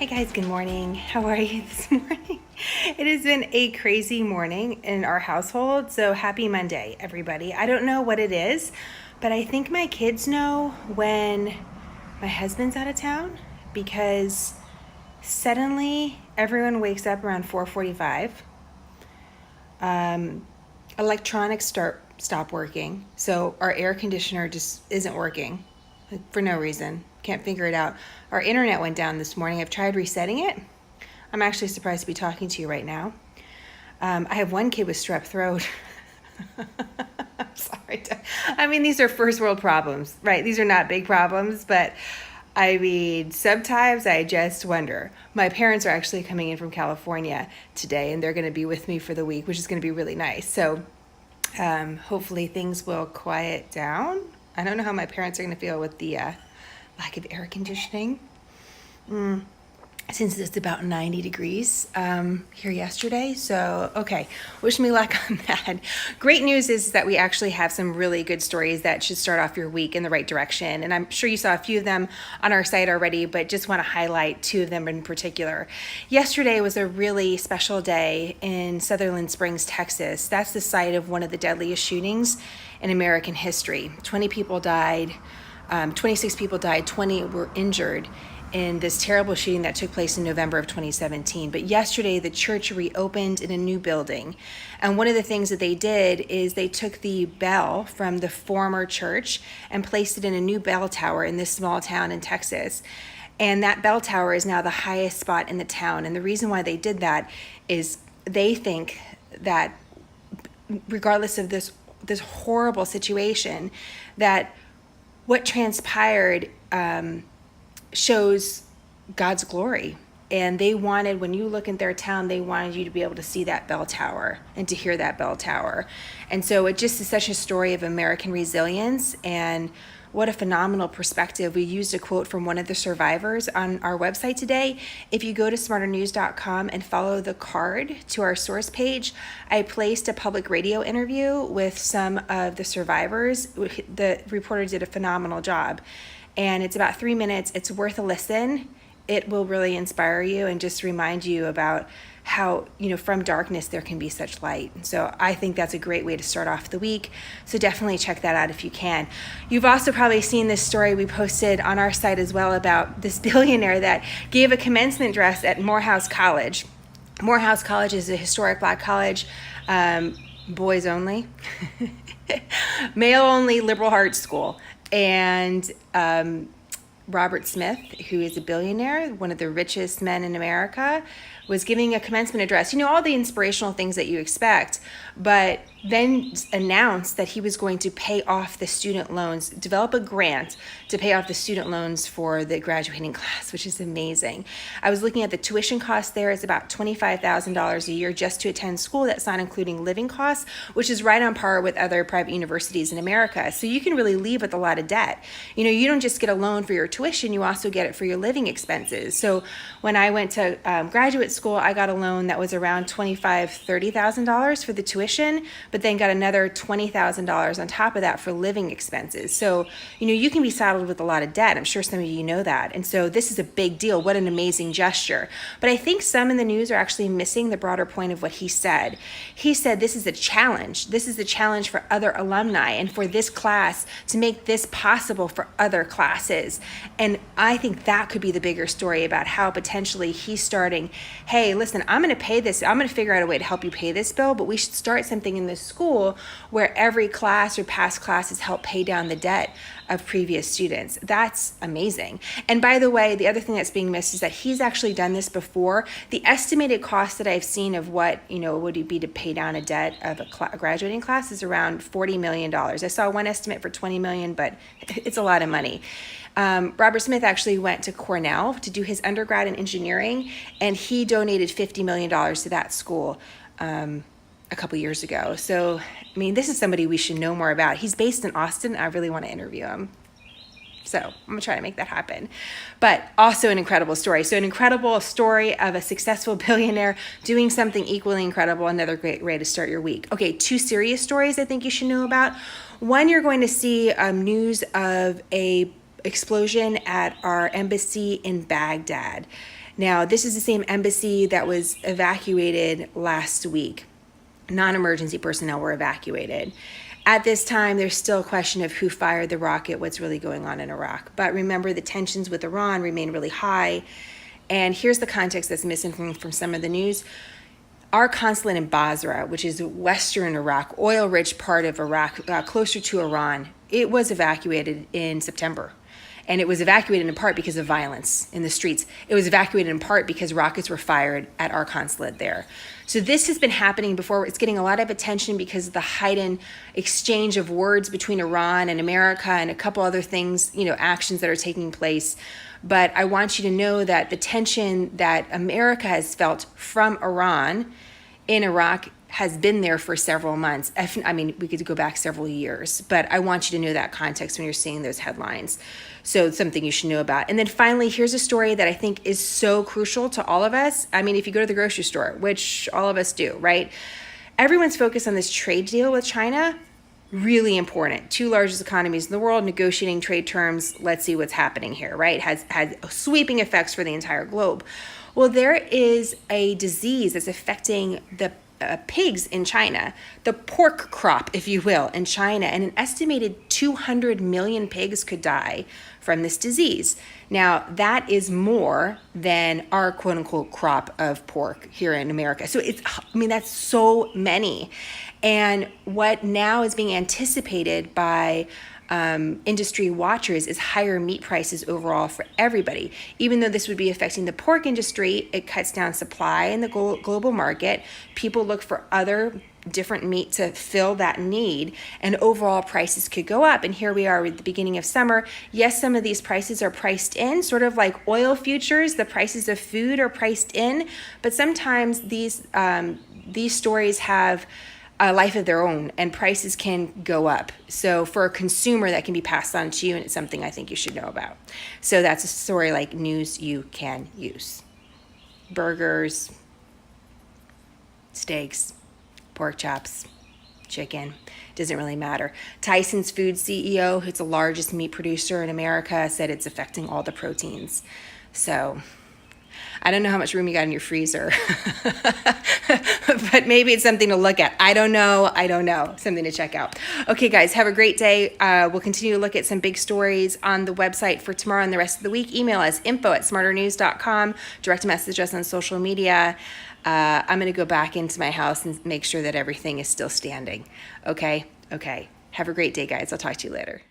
Hi guys, good morning. How are you this morning? It has been a crazy morning in our household, so happy Monday, everybody. I don't know what it is, but I think my kids know when my husband's out of town because suddenly everyone wakes up around 4:45. Electronics stop working, so our air conditioner just isn't working for no reason. Can't figure it out. Our internet went down this morning. I've tried resetting it. I'm actually surprised to be talking to you right now. I have one kid with strep throat. I'm sorry. I mean, these are first world problems, right? These are not big problems, but I mean, sometimes I just wonder. My parents are actually coming in from California today, and they're going to be with me for the week, which is going to be really nice. So hopefully things will quiet down. I don't know how my parents are going to feel with the lack of air conditioning. Since it's about 90 degrees here yesterday. So, okay, wish me luck on that. Great news is that we actually have some really good stories that should start off your week in the right direction. And I'm sure you saw a few of them on our site already, but just want to highlight two of them in particular. Yesterday was a really special day in Sutherland Springs, Texas. That's the site of one of the deadliest shootings in American history. 20 people died, 26 people died, 20 were injured in this terrible shooting that took place in November of 2017. But yesterday, the church reopened in a new building. And one of the things that they did is they took the bell from the former church and placed it in a new bell tower in this small town in Texas. And that bell tower is now the highest spot in the town. And the reason why they did that is they think that regardless of this horrible situation, that what transpired shows God's glory. And they wanted, when you look at their town, they wanted you to be able to see that bell tower and to hear that bell tower. And so it just is such a story of American resilience, and what a phenomenal perspective. We used a quote from one of the survivors on our website today. If you go to smarternews.com and follow the card to our source page, I placed a public radio interview with some of the survivors. The reporter did a phenomenal job. And it's about 3 minutes. It's worth a listen. It will really inspire you and just remind you about how, from darkness there can be such light. So I think that's a great way to start off the week. So definitely check that out if you can. You've also probably seen this story we posted on our site as well about this billionaire that gave a commencement address at Morehouse College. Morehouse College is a historic Black college, boys only, male only liberal arts school. And Robert Smith, who is a billionaire, one of the richest men in America, was giving a commencement address. All the inspirational things that you expect, but then announced that he was going to pay off the student loans, develop a grant to pay off the student loans for the graduating class, which is amazing. I was looking at the tuition cost there. It's about $25,000 a year just to attend school. That's not including living costs, which is right on par with other private universities in America. So you can really leave with a lot of debt. You don't just get a loan for your tuition, you also get it for your living expenses. So when I went to graduate school, I got a loan that was around $25,000, $30,000 for the tuition, but then got another $20,000 on top of that for living expenses. So, you can be saddled with a lot of debt. I'm sure some of you know that. And so this is a big deal. What an amazing gesture. But I think some in the news are actually missing the broader point of what he said. He said this is a challenge. This is a challenge for other alumni and for this class to make this possible for other classes. And I think that could be the bigger story about how potentially he's starting, hey, listen, I'm going to pay this. I'm going to figure out a way to help you pay this bill, but we should start something in this school where every class or past classes help pay down the debt of previous students. That's amazing. And by the way, the other thing that's being missed is that he's actually done this before. The estimated cost that I've seen of what, would it be to pay down a debt of a graduating class is around $40 million. I saw one estimate for $20 million, but it's a lot of money. Robert Smith actually went to Cornell to do his undergrad in engineering, and he donated $50 million to that school a couple years ago. So, this is somebody we should know more about. He's based in Austin. I really want to interview him. So I'm going to try to make that happen. But also an incredible story. So an incredible story of a successful billionaire doing something equally incredible. Another great way to start your week. Okay, two serious stories I think you should know about. One, you're going to see news of a explosion at our embassy in Baghdad. Now, this is the same embassy that was evacuated last week. Non-emergency personnel were evacuated. At this time, there's still a question of who fired the rocket, what's really going on in Iraq. But remember, the tensions with Iran remain really high. And here's the context that's missing from some of the news. Our consulate in Basra, which is western Iraq, oil-rich part of Iraq, closer to Iran, it was evacuated in September. And it was evacuated in part because of violence in the streets. It was evacuated in part because rockets were fired at our consulate there. So this has been happening before. It's getting a lot of attention because of the heightened exchange of words between Iran and America and a couple other things, actions that are taking place. But I want you to know that the tension that America has felt from Iran in Iraq has been there for several months. I mean, we could go back several years, but I want you to know that context when you're seeing those headlines. So it's something you should know about. And then finally, here's a story that I think is so crucial to all of us. I mean, if you go to the grocery store, which all of us do, right? Everyone's focused on this trade deal with China. Really important. Two largest economies in the world negotiating trade terms. Let's see what's happening here, right? Has sweeping effects for the entire globe. Well, there is a disease that's affecting the pigs in China, the pork crop, if you will, in China, and an estimated 200 million pigs could die from this disease. Now, that is more than our quote unquote crop of pork here in America. So that's so many. And what now is being anticipated by industry watchers is higher meat prices overall for everybody. Even though this would be affecting the pork industry, it cuts down supply in the global market. People look for other different meat to fill that need, and overall prices could go up. And here we are at the beginning of summer. Yes, some of these prices are priced in, sort of like oil futures. The prices of food are priced in, but sometimes these stories have a life of their own, and prices can go up. So for a consumer, that can be passed on to you, and it's something I think you should know about. So that's a story like news you can use. Burgers, steaks, pork chops, chicken, doesn't really matter. Tyson's Foods CEO, who's the largest meat producer in America, said it's affecting all the proteins. So I don't know how much room you got in your freezer, but maybe it's something to look at. I don't know. Something to check out. Okay, guys, have a great day. We'll continue to look at some big stories on the website for tomorrow and the rest of the week. Email us info@smarternews.com. Direct message us on social media. I'm going to go back into my house and make sure that everything is still standing. Okay. Have a great day, guys. I'll talk to you later.